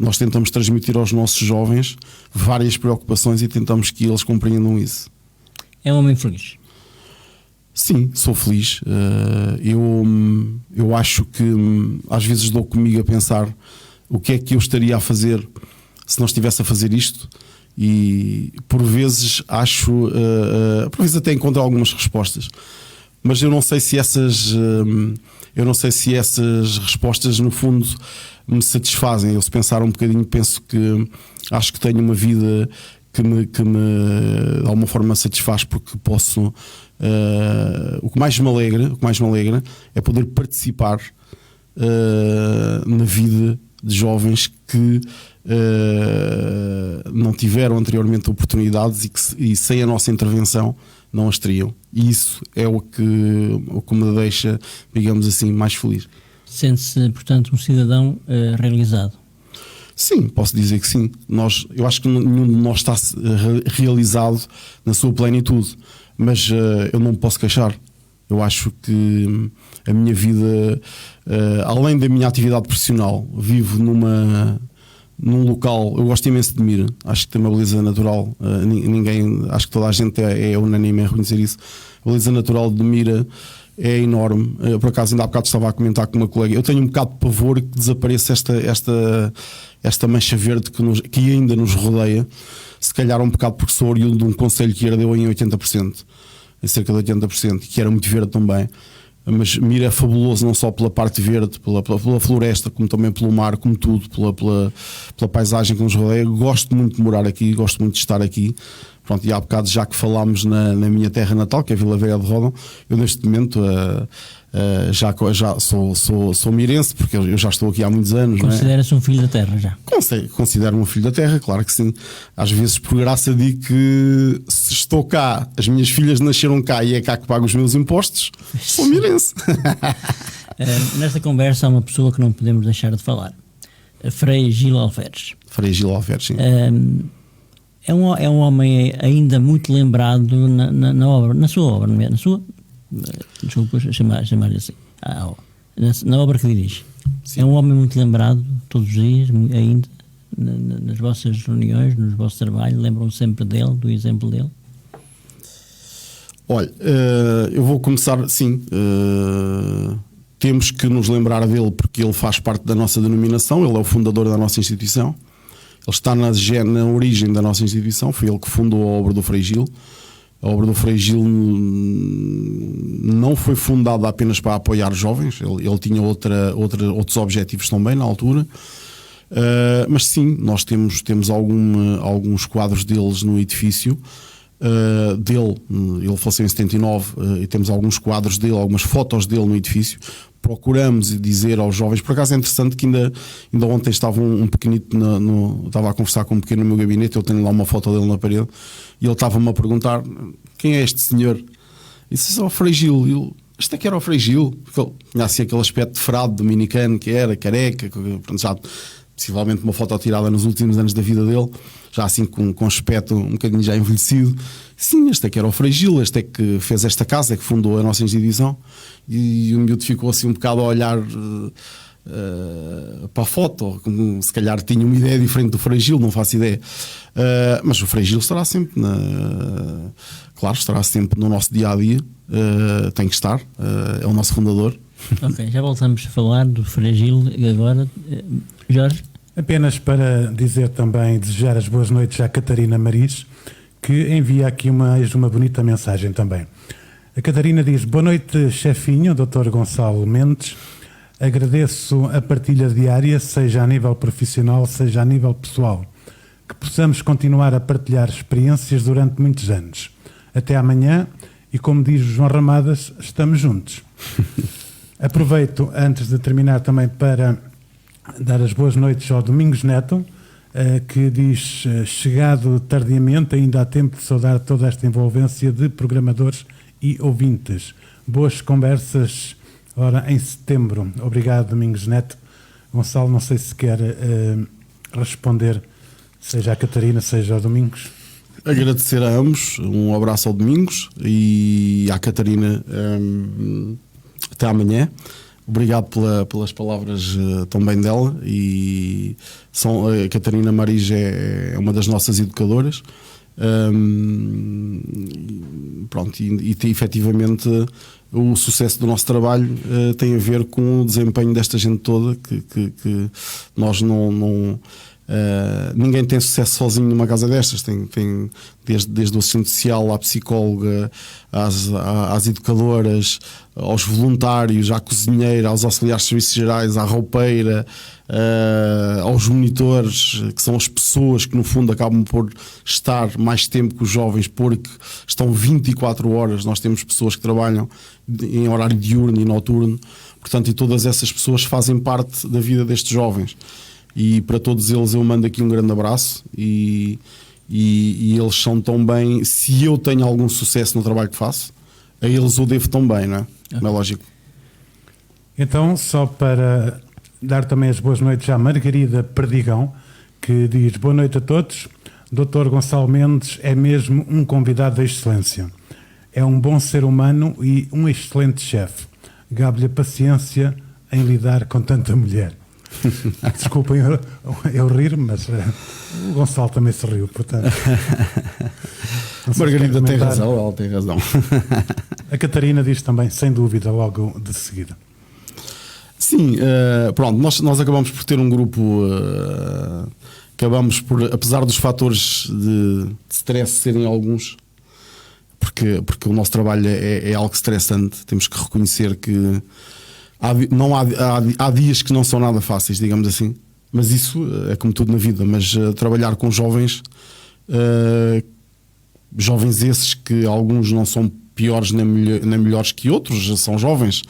nós tentamos transmitir aos nossos jovens várias preocupações e tentamos que eles compreendam isso. É um homem feliz? Sim, sou feliz. Eu acho que às vezes dou comigo a pensar o que é que eu estaria a fazer se não estivesse a fazer isto, e por vezes por vezes até encontro algumas respostas, mas eu não sei se essas respostas no fundo me satisfazem. Eu, se pensar um bocadinho, penso que acho que tenho uma vida que me de alguma forma satisfaz, porque posso, o que mais me alegra é poder participar na vida de jovens que não tiveram anteriormente oportunidades e sem a nossa intervenção não as teriam. E isso é o que me deixa, digamos assim, mais feliz. Sente-se, portanto, um cidadão realizado? Sim, posso dizer que sim. Eu acho que nenhum de nós está realizado na sua plenitude, mas eu não me posso queixar. Eu acho que a minha vida, além da minha atividade profissional, vivo num local, eu gosto imenso de Mira, acho que tem uma beleza natural, acho que toda a gente é unânime a reconhecer isso. A beleza natural de Mira é enorme. Por acaso ainda há bocado estava a comentar com uma colega, eu tenho um bocado de pavor que desapareça esta mancha verde que ainda nos rodeia, se calhar um bocado porque sou oriundo de um concelho que herdeu em 80%, em cerca de 80%, que era muito verde também. mas Mira é fabuloso não só pela parte verde, pela floresta, como também pelo mar, como tudo, pela paisagem que nos rodeia. Gosto muito de morar aqui, gosto muito de estar aqui. Pronto, e há bocado, já que falámos na minha terra natal, que é Vila Velha de Ródão, eu neste momento já sou mirense, porque eu já estou aqui há muitos anos. Considera-se um filho da terra já? Considero-me um filho da terra, claro que sim. Às vezes, por graça, digo que se estou cá, as minhas filhas nasceram cá e é cá que pago os meus impostos, sou mirense. Nesta conversa há uma pessoa que não podemos deixar de falar, a Frei Gil Alferes. Frei Gil Alferes, sim. É um homem ainda muito lembrado na obra, na sua obra, não é? Na sua, desculpa chamar-lhe assim, na obra que dirige. Sim. É um homem muito lembrado todos os dias, ainda, nas vossas reuniões, nos vossos trabalhos, lembram sempre dele, do exemplo dele? Olha, eu vou começar, sim, temos que nos lembrar dele porque ele faz parte da nossa denominação, ele é o fundador da nossa instituição. Ele está na origem da nossa instituição, foi ele que fundou a obra do Frei Gil. A obra do Frei Gil não foi fundada apenas para apoiar jovens, ele tinha outros objetivos também na altura. Mas sim, nós temos alguns quadros deles no edifício. Ele faleceu em 79 e temos alguns quadros dele, algumas fotos dele no edifício. Procuramos dizer aos jovens, por acaso é interessante que ainda ontem estava um pequenito, estava a conversar com um pequeno no meu gabinete, eu tenho lá uma foto dele na parede, e ele estava-me a perguntar quem é este senhor? E disse, o Frei Gil. Eu, este é que era o Frei Gil, porque ele tinha assim aquele aspecto de frade dominicano que era, careca, já possivelmente uma foto tirada nos últimos anos da vida dele, já assim com aspecto um bocadinho já envelhecido. Sim, este é que era o Frei Gil, este é que fez esta casa, é que fundou a nossa instituição. E o miúdo ficou assim um bocado a olhar para a foto, como se calhar tinha uma ideia diferente do Frei Gil, não faço ideia. Mas o Frei Gil estará sempre estará sempre no nosso dia-a-dia, tem que estar, é o nosso fundador. Ok, já voltamos a falar do Frei Gil agora. Jorge? Apenas para dizer também, desejar as boas noites à Catarina Maris, que envia aqui mais uma bonita mensagem também. A Catarina diz, boa noite, chefinho, Dr. Gonçalo Mendes. Agradeço a partilha diária, seja a nível profissional, seja a nível pessoal. Que possamos continuar a partilhar experiências durante muitos anos. Até amanhã e, como diz o João Ramadas, estamos juntos. Aproveito, antes de terminar, também para dar as boas noites ao Domingos Neto, que diz, chegado tardiamente, ainda há tempo de saudar toda esta envolvência de programadores e ouvintes. Boas conversas, ora, em setembro. Obrigado, Domingos Neto. Gonçalo, não sei se quer responder, seja a Catarina, seja ao Domingos. Agradecer a ambos, um abraço ao Domingos e à Catarina, até amanhã. Obrigado pelas palavras também dela. E a Catarina Maris é uma das nossas educadoras. Pronto, e efetivamente o sucesso do nosso trabalho tem a ver com o desempenho desta gente toda, que nós não ninguém tem sucesso sozinho numa casa destas. Tem desde o assistente social à psicóloga, às educadoras, aos voluntários, à cozinheira, aos auxiliares de serviços gerais, à roupeira, aos monitores, que são as pessoas que no fundo acabam por estar mais tempo que os jovens, porque estão 24 horas. Nós temos pessoas que trabalham em horário diurno e noturno, portanto, e todas essas pessoas fazem parte da vida destes jovens. E para todos eles eu mando aqui um grande abraço e eles são tão bem. Se eu tenho algum sucesso no trabalho que faço, a eles eu devo tão bem, não é? Não é lógico. Então, só para dar também as boas noites à Margarida Perdigão, que diz, boa noite a todos. Dr. Gonçalo Mendes é mesmo um convidado de excelência. É um bom ser humano e um excelente chefe. Gabe-lhe a paciência em lidar com tanta mulher. Desculpem eu rir, mas o Gonçalo também se riu, portanto. Margarida tem razão, ela tem razão. A Catarina diz também, sem dúvida, logo de seguida. Sim, pronto, nós acabamos por ter um grupo, acabamos por, apesar dos fatores de stress serem alguns, porque o nosso trabalho é algo estressante. Temos que reconhecer que há dias que não são nada fáceis, digamos assim, mas isso é como tudo na vida. Mas trabalhar com jovens, jovens esses que alguns não são piores nem melhores que outros, são jovens,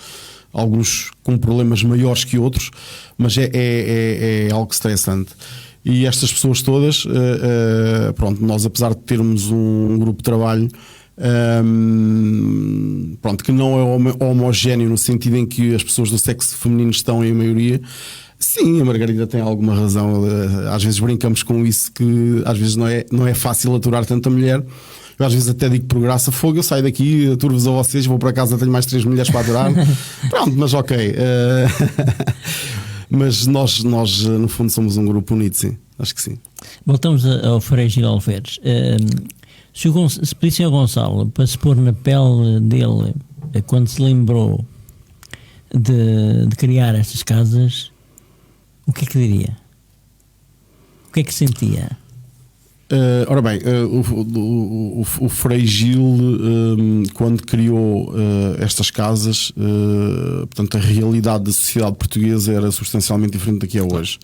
alguns com problemas maiores que outros, mas é algo estressante. E estas pessoas todas, pronto, nós apesar de termos um grupo de trabalho, pronto, que não é homogéneo no sentido em que as pessoas do sexo feminino estão em maioria. Sim, a Margarida tem alguma razão. Às vezes brincamos com isso, que às vezes não é fácil aturar tanta mulher. Eu às vezes até digo por graça, fogo, eu saio daqui, aturo-vos a vocês, vou para casa, tenho mais 3 mulheres para aturar. Pronto, mas ok. Mas nós no fundo somos um grupo unido, sim, acho que sim. Voltamos ao Frei Gil Alferes. Se pedissem ao Gonçalo para se pôr na pele dele quando se lembrou de criar estas casas, o que é que diria? O que é que sentia? Ora bem, o Frei Gil, quando criou estas casas, portanto, a realidade da sociedade portuguesa era substancialmente diferente da que é hoje.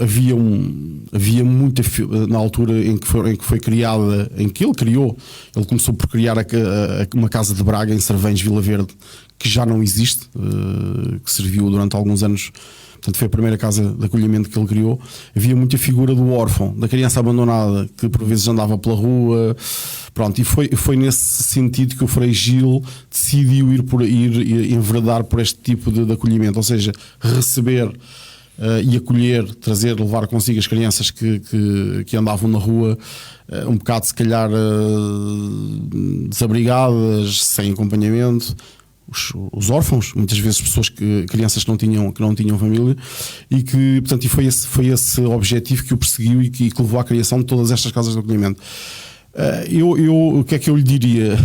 Havia muita, na altura em que foi criada, em que ele criou, ele começou por criar uma casa de Braga em Cervães, Vila Verde, que já não existe, que serviu durante alguns anos. Portanto, foi a primeira casa de acolhimento que ele criou. Havia muita figura do órfão, da criança abandonada, que por vezes andava pela rua. Pronto, e foi nesse sentido que o Frei Gil decidiu ir enveredar por este tipo de acolhimento, ou seja, receber e acolher, levar consigo as crianças que andavam na rua, um bocado se calhar desabrigadas, sem acompanhamento. Os órfãos, muitas vezes crianças que não tinham família, e que, portanto, foi esse objetivo que o perseguiu e que levou à criação de todas estas casas de acolhimento. O que é que eu lhe diria?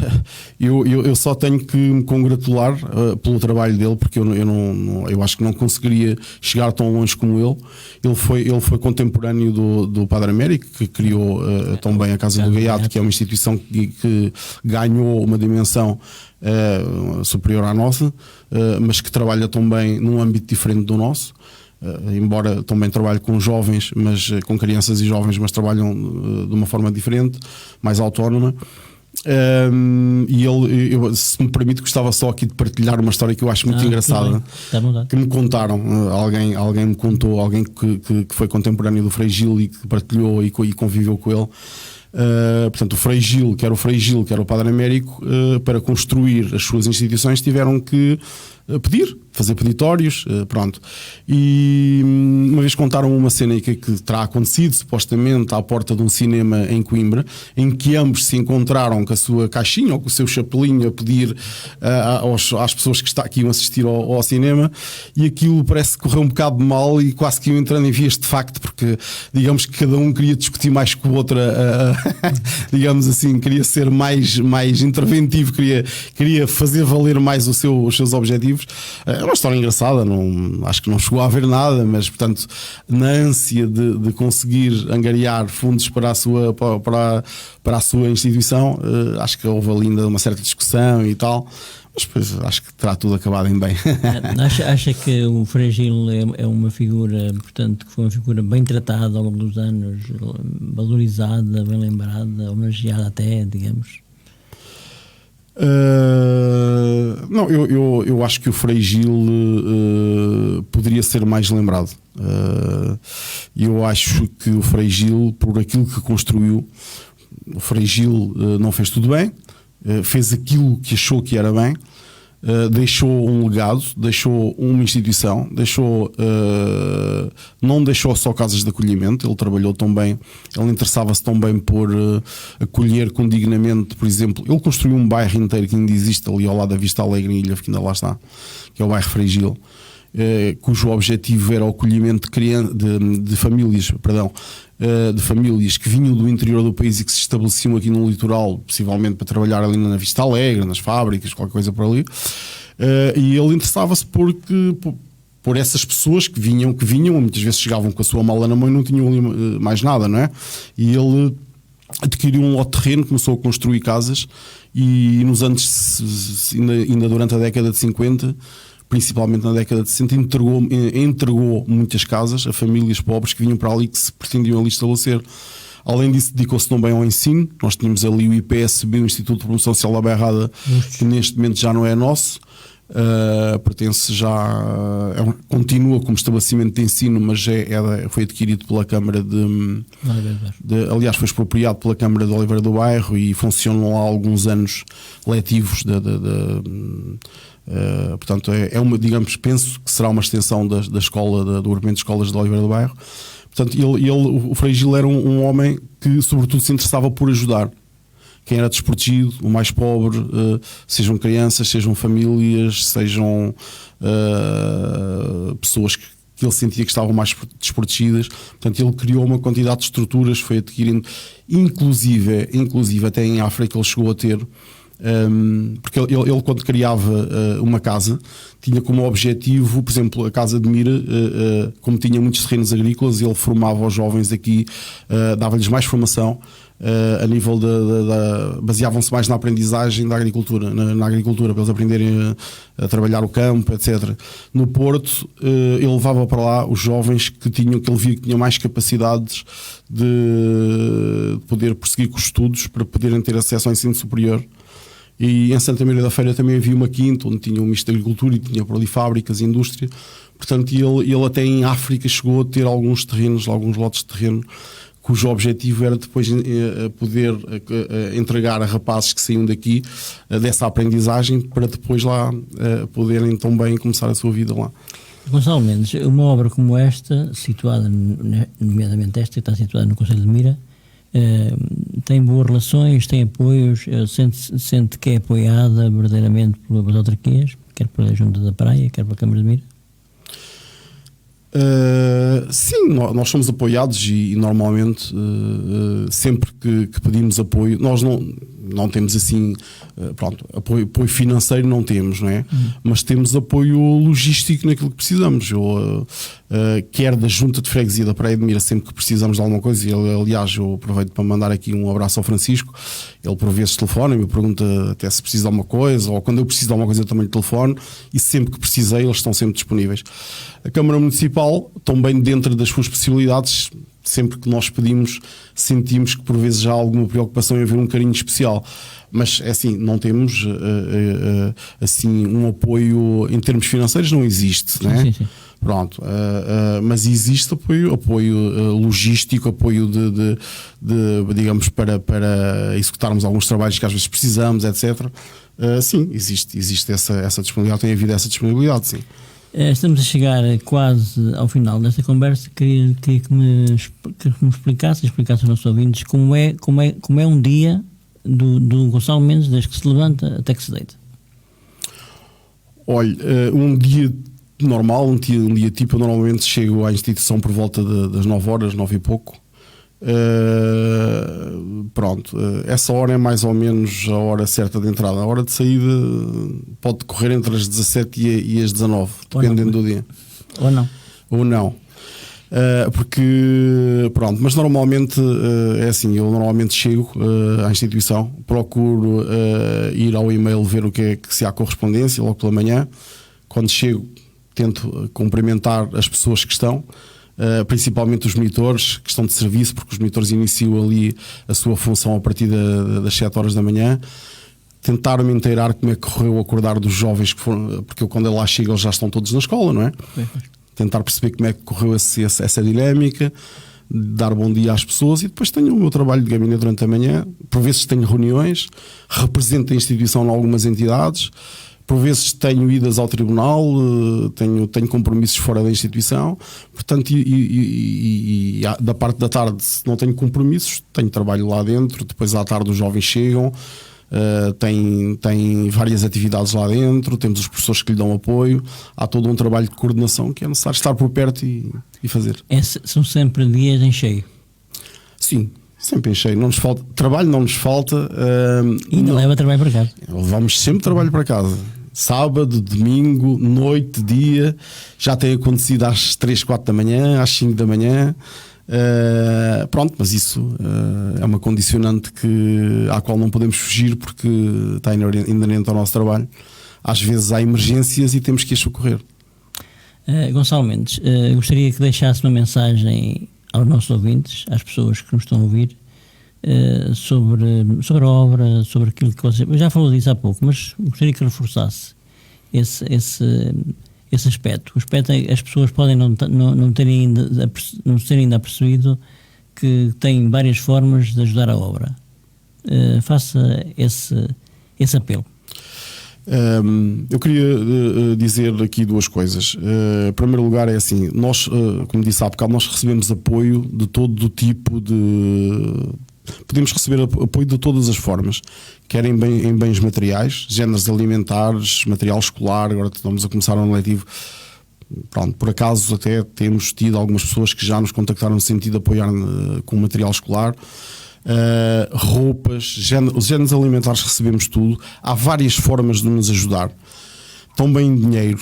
Eu só tenho que me congratular pelo trabalho dele, porque eu acho que não conseguiria chegar tão longe como ele. Ele foi contemporâneo do Padre Américo, que criou também a Casa do Gaiato, que é uma instituição que ganhou uma dimensão superior à nossa, mas que trabalha também num âmbito diferente do nosso. Embora também trabalhe com jovens, mas com crianças e jovens, mas trabalham de uma forma diferente, mais autónoma. E eu, se me permite, gostava só aqui de partilhar uma história que eu acho muito engraçada, que me contaram. Alguém me contou, alguém que foi contemporâneo do Frei Gil e que partilhou e conviveu com ele. Portanto, o Frei Gil, quer o Padre Américo, para construir as suas instituições tiveram que fazer peditórios, pronto. E uma vez contaram uma cena que terá acontecido supostamente à porta de um cinema em Coimbra, em que ambos se encontraram com a sua caixinha ou com o seu chapelinho a pedir às pessoas que iam assistir ao cinema, e aquilo parece que correu um bocado mal e quase que iam entrando em vias de facto, porque digamos que cada um queria discutir mais que o outro, digamos assim, queria ser mais interventivo, queria fazer valer mais os seus objetivos. É uma história engraçada, acho que não chegou a haver nada, mas portanto, na ânsia de conseguir angariar fundos para a sua instituição, acho que houve ainda uma certa discussão e tal, mas depois acho que terá tudo acabado em bem. Acha que o Frei Gil é uma figura, portanto, que foi uma figura bem tratada ao longo dos anos, valorizada, bem lembrada, homenageada até, digamos? Não, eu acho que o Frei Gil poderia ser mais lembrado. Eu acho que o Frei Gil, por aquilo que construiu, o Frei Gil não fez tudo bem, fez aquilo que achou que era bem, deixou um legado, deixou uma instituição, não deixou só casas de acolhimento. Ele trabalhou também, ele interessava-se também por acolher com dignamente. Por exemplo, ele construiu um bairro inteiro que ainda existe ali ao lado da Vista Alegre em Ilha, que ainda lá está, que é o bairro Frei Gil, cujo objetivo era o acolhimento de famílias, de famílias que vinham do interior do país e que se estabeleciam aqui no litoral, possivelmente para trabalhar ali na Vista Alegre, nas fábricas, qualquer coisa por ali. E ele interessava-se por essas pessoas que vinham, muitas vezes chegavam com a sua mala na mão e não tinham ali mais nada, não é? E ele adquiriu um lote de terreno, começou a construir casas e nos anos, ainda durante a década de 50, principalmente na década de 60, entregou muitas casas a famílias pobres que vinham para ali, que se pretendiam ali estabelecer. Além disso, dedicou-se também ao ensino. Nós tínhamos ali o IPSB, o Instituto de Promoção Social da Bairrada, que neste momento já não é nosso. Pertence já, continua como estabelecimento de ensino, mas foi adquirido pela Câmara aliás, foi expropriado pela Câmara de Oliveira do Bairro e funcionam há alguns anos letivos portanto digamos, penso que será uma extensão da escola, do agrupamento de escolas de Oliveira do Bairro. Portanto, o Frei Gil era um homem que sobretudo se interessava por ajudar quem era desprotegido, o mais pobre, sejam crianças, sejam famílias, sejam pessoas que ele sentia que estavam mais desprotegidas. Portanto, ele criou uma quantidade de estruturas, foi adquirindo, inclusive até em África ele chegou a ter, porque ele quando criava uma casa tinha como objetivo, por exemplo, a Casa de Mira, como tinha muitos terrenos agrícolas, ele formava os jovens aqui, dava-lhes mais formação a nível baseavam-se mais na aprendizagem da agricultura, na agricultura, para eles aprenderem a trabalhar o campo, etc. No Porto, ele levava para lá os jovens que ele via que tinham mais capacidades de poder prosseguir com os estudos para poderem ter acesso ao ensino superior. E em Santa Maria da Feira também havia uma quinta onde tinha um misto de agricultura e tinha por ali fábricas e indústria. Portanto, ele até em África chegou a ter alguns terrenos, alguns lotes de terreno, cujo objetivo era depois poder entregar a rapazes que saíam daqui dessa aprendizagem para depois lá poderem também começar a sua vida lá. Gonçalo Mendes, uma obra como esta, situada, nomeadamente esta que está situada no Concelho de Mira, tem boas relações, tem apoios, sente que é apoiada verdadeiramente pelas autarquias, quer pela Junta da Praia, quer pela Câmara de Mira? Sim, nós somos apoiados e normalmente sempre que pedimos apoio, nós não temos assim, apoio financeiro não temos, não é? Mas temos apoio logístico naquilo que precisamos. Quer da Junta de Freguesia da Praia de Mira, sempre que precisamos de alguma coisa, e aliás eu aproveito para mandar aqui um abraço ao Francisco, ele por vezes telefona e me pergunta até se precisa de alguma coisa, ou quando eu preciso de alguma coisa eu também lhe telefono, e sempre que precisei eles estão sempre disponíveis. A Câmara Municipal, também dentro das suas possibilidades, sempre que nós pedimos, sentimos que por vezes já há alguma preocupação em haver um carinho especial. Mas é assim, não temos assim um apoio em termos financeiros, não existe, não é? Sim. Pronto, mas existe apoio logístico, apoio de digamos, para executarmos alguns trabalhos que às vezes precisamos, etc. Sim, existe essa disponibilidade, tem havido essa disponibilidade, sim. Estamos a chegar quase ao final desta conversa. Queria que me explicasse aos nossos ouvintes como é um dia do Gonçalo Mendes, desde que se levanta até que se deita. Olha, um dia normal, um dia tipo, eu normalmente chego à instituição por volta das 9 horas, 9 e pouco. Essa hora é mais ou menos a hora certa de entrada. A hora de saída pode decorrer entre as 17 e as 19, dependendo do dia. Ou não. Mas normalmente é assim, eu normalmente chego à instituição, procuro ir ao e-mail ver o que é que se há correspondência logo pela manhã. Quando chego, tento cumprimentar as pessoas que estão, principalmente os monitores que estão de serviço, porque os monitores iniciam ali a sua função a partir das 7 horas da manhã. Tentar me inteirar como é que correu o acordar dos jovens que foram, porque eu, quando eu lá chego eles já estão todos na escola, não é? Tentar perceber como é que correu essa dinâmica, dar bom dia às pessoas, e depois tenho o meu trabalho de gabinete durante a manhã. Por vezes tenho reuniões, represento a instituição em algumas entidades, por vezes tenho idas ao tribunal, tenho compromissos fora da instituição. Portanto, e da parte da tarde, se não tenho compromissos, tenho trabalho lá dentro. Depois à tarde os jovens chegam, tem várias atividades lá dentro, temos os professores que lhe dão apoio, há todo um trabalho de coordenação que é necessário estar por perto e fazer. São sempre dias em cheio? Sim, sempre em cheio. Não nos falta, trabalho não nos falta. E ainda leva trabalho para casa? Levamos sempre trabalho para casa. Sábado, domingo, noite, dia, já tem acontecido às 3, 4 da manhã, às 5 da manhã. Pronto, mas isso é uma condicionante à qual não podemos fugir, porque está inerente ao nosso trabalho. Às vezes há emergências e temos que as socorrer. Gonçalo Mendes, gostaria que deixasse uma mensagem aos nossos ouvintes, às pessoas que nos estão a ouvir, sobre a obra, sobre aquilo que você... Eu já falou disso há pouco, mas gostaria que reforçasse esse aspecto. O aspecto é que as pessoas podem não terem ainda apercebido que têm várias formas de ajudar a obra. Faça esse apelo. Eu queria dizer aqui duas coisas. Em primeiro lugar, é assim: nós, como disse há bocado, nós recebemos apoio de todo o tipo de... Podemos receber apoio de todas as formas, quer em bens materiais, géneros alimentares, material escolar. Agora estamos a começar o ano letivo. Pronto, por acaso até temos tido algumas pessoas que já nos contactaram no sentido de apoiar com material escolar. Roupas, os géneros alimentares, recebemos tudo. Há várias formas de nos ajudar. Também dinheiro.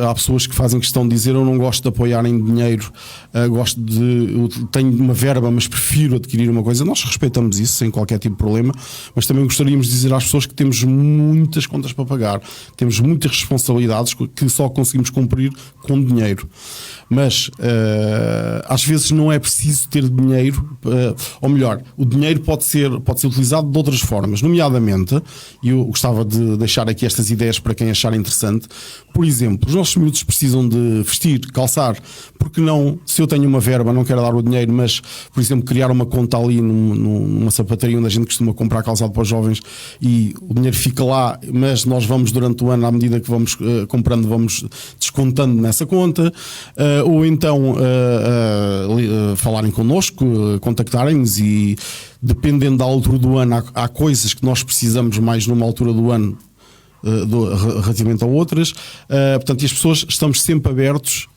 Há pessoas que fazem questão de dizer: eu não gosto de apoiar em dinheiro, eu tenho uma verba, mas prefiro adquirir uma coisa. Nós respeitamos isso sem qualquer tipo de problema, mas também gostaríamos de dizer às pessoas que temos muitas contas para pagar, temos muitas responsabilidades que só conseguimos cumprir com dinheiro. Mas às vezes não é preciso ter dinheiro, ou melhor, o dinheiro pode ser utilizado de outras formas, nomeadamente, e eu gostava de deixar aqui estas ideias para quem achar interessante. Por exemplo, os nossos miúdos precisam de vestir, calçar. Porque não, se eu tenho uma verba, não quero dar o dinheiro, mas, por exemplo, criar uma conta ali numa sapataria onde a gente costuma comprar calçado para os jovens, e o dinheiro fica lá, mas nós vamos durante o ano, à medida que vamos comprando, vamos descontando nessa conta. Ou então falarem connosco, contactarem-nos, e dependendo da altura do ano, há coisas que nós precisamos mais numa altura do ano relativamente a outras. Portanto, e as pessoas, estamos sempre abertos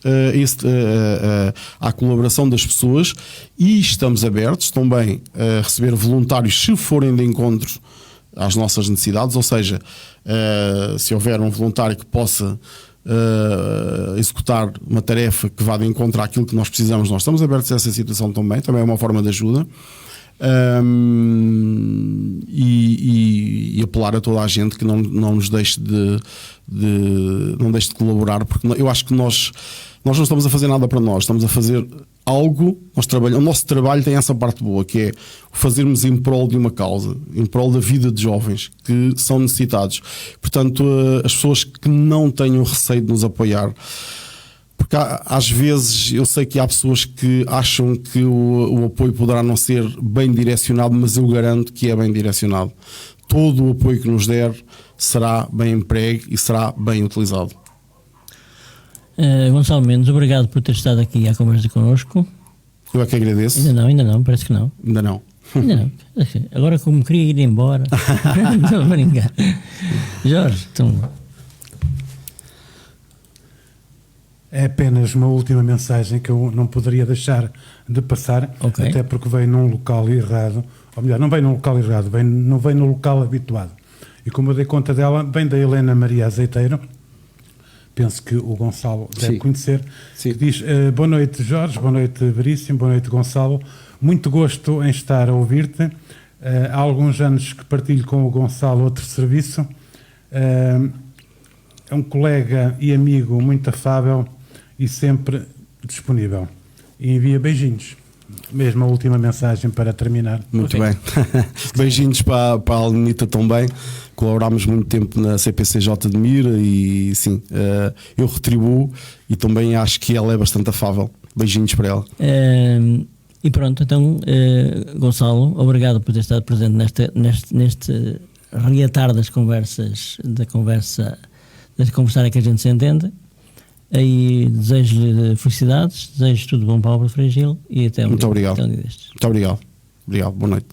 à colaboração das pessoas, e estamos abertos também a receber voluntários se forem de encontro às nossas necessidades. Ou seja, se houver um voluntário que possa executar uma tarefa que vá de encontro àquilo que nós precisamos, nós estamos abertos a essa situação também é uma forma de ajuda. E apelar a toda a gente que não nos deixe não deixe de colaborar, porque eu acho que nós não estamos a fazer nada para nós, estamos a fazer algo. O nosso trabalho tem essa parte boa, que é fazermos em prol de uma causa, em prol da vida de jovens que são necessitados. Portanto, as pessoas que não tenham receio de nos apoiar, porque às vezes eu sei que há pessoas que acham que o apoio poderá não ser bem direcionado, mas eu garanto que é bem direcionado. Todo o apoio que nos der será bem empregue e será bem utilizado. Gonçalo Mendes, obrigado por ter estado aqui à conversa connosco. Eu é que agradeço. Ainda não, parece que não. Ainda não. Agora, como queria ir embora, não vou ninguém. Jorge, então... É apenas uma última mensagem que eu não poderia deixar de passar, okay. Até porque veio num local errado, ou melhor, não veio num local errado, não veio no local habituado. E como eu dei conta dela, vem da Helena Maria Azeiteiro, penso que o Gonçalo deve conhecer, que diz: boa noite Jorge, boa noite Veríssimo, boa noite Gonçalo, muito gosto em estar a ouvir-te. Há alguns anos que partilho com o Gonçalo outro serviço, é um colega e amigo muito afável e sempre disponível. E envia beijinhos. Mesmo a última mensagem para terminar. Muito bem. Beijinhos para a Alenita também. Colaborámos muito tempo na CPCJ de Mira e sim, eu retribuo, e também acho que ela é bastante afável. Beijinhos para ela. E pronto, então, Gonçalo, obrigado por ter estado presente neste reatar das conversas, de conversar é que a gente se entende. Aí desejo-lhe felicidades, desejo tudo bom para a obra de Frei Gil e até muito obrigado. Muito obrigado. Obrigado, boa noite.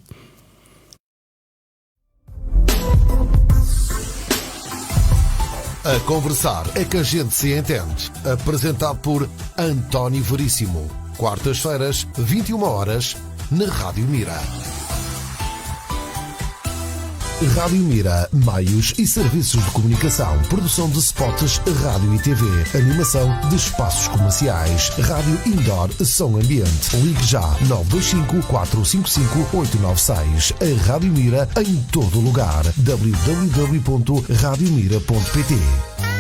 A conversar é que a gente se entende. Apresentado por António Veríssimo. Quartas-feiras, 21 horas, na Rádio Mira. Rádio Mira, meios e serviços de comunicação, produção de spots, rádio e TV, animação de espaços comerciais, rádio indoor, som ambiente. Ligue já 925 455 896. A Rádio Mira em todo lugar. www.radiomira.pt